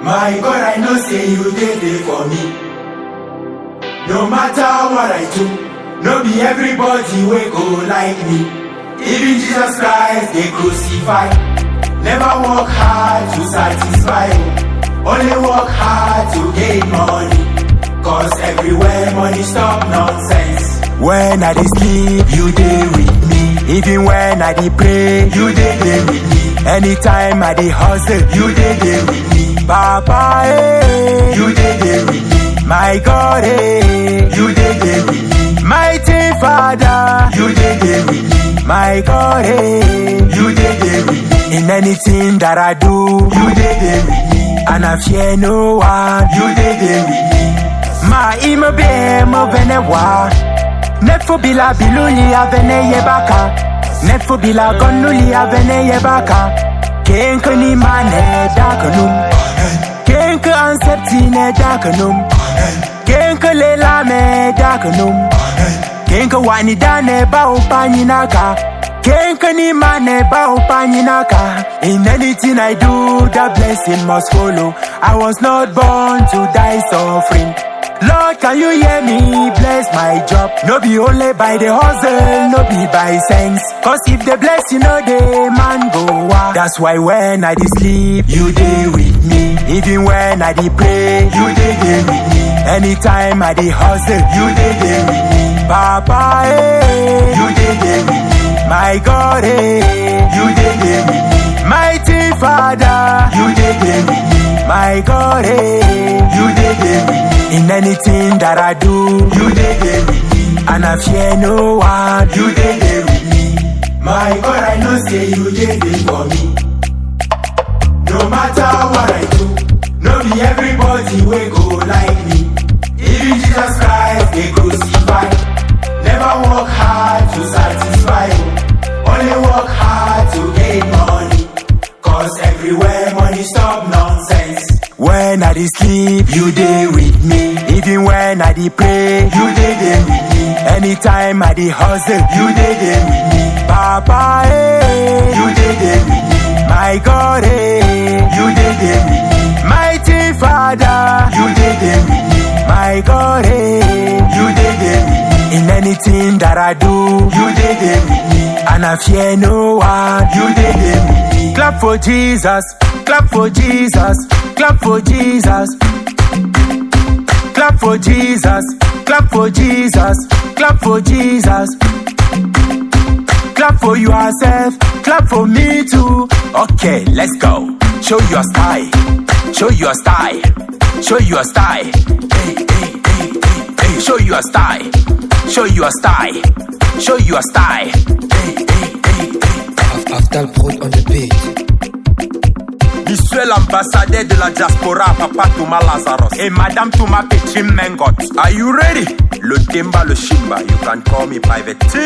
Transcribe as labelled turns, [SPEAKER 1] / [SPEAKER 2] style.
[SPEAKER 1] My God, I know say you dey there for me. No matter what I do, no be everybody wey go like me. Even Jesus Christ they crucify. Never work hard to satisfy, only work hard to gain money. Cause everywhere money stop nonsense. When I dey sleep, you dey with me. Even when I dey pray, you dey there with me. Anytime I dey hustle, you dey there with me. Papa, eh, you dey there with me. My God, eh, you dey there with me. Mighty Father, you dey there with me. My God, eh, you dey there with me. In anything that I do, you dey there with me. And I fear no one, you dey there with me. Ma ima be mo benewa. Nefu bila biluli avene yebaka. Nefu bila gonuli avene yebaka. Kenke ni mane dakanum. Kenke ansepti ne dakanum. Kenke lela me dakanum. Kenke wani dane ba upanyi naka. Kenke ni mane ba upanyi naka. In anything I do, the blessing must follow. I was not born to die suffering. Lord, can you hear me? Bless my job. No be only by the hustle, no be by sense. Cause if they bless you, no day, man go out. That's why when I dey sleep, you dey with me. Even when I dey pray, you dey there with me. Anytime I dey hustle, you dey there with me. Papa, eh, you dey there with me. My God, eh, you dey there with me. Mighty Father, you dey there with me. My God, eh, you dey there with me. In anything that I do, you dey there with me. And I fear no one, you dey there with me. My God, I know say you dey there for me. No matter what I do, no be everybody wey go like me. Even Jesus Christ they crucify. Never work hard to satisfy, only work hard to gain money. Cause everywhere money stop nonsense. When I dey sleep, you dey with me. Even when I dey pray, you dey there with me. Anytime I dey hustle, you dey there with me. Papa, eh, you dey there with me. My God, eh, you dey there with me. Mighty Father, you dey there with me. My God, eh, you dey there with me. In anything that I do, you dey there with me. And I fear no one, you dey there with me. Clap for Jesus, clap for Jesus. Clap for Jesus. Clap for Jesus. Clap for Jesus. Clap for Jesus. Clap for yourself. Clap for me too. Okay, let's go. Show your style. Show your style. Show your style. Hey, hey, hey, hey, hey. Show your style. Show your style. Show your style. Hey, hey, hey, hey.
[SPEAKER 2] Officiel prod on the beat.
[SPEAKER 3] Je suis l'ambassadeur de la diaspora, Papa Thomas Lazarus et Madame Thomas Petit Mengot. Are you ready? Le Temba, le Shimba, you can call me Private T.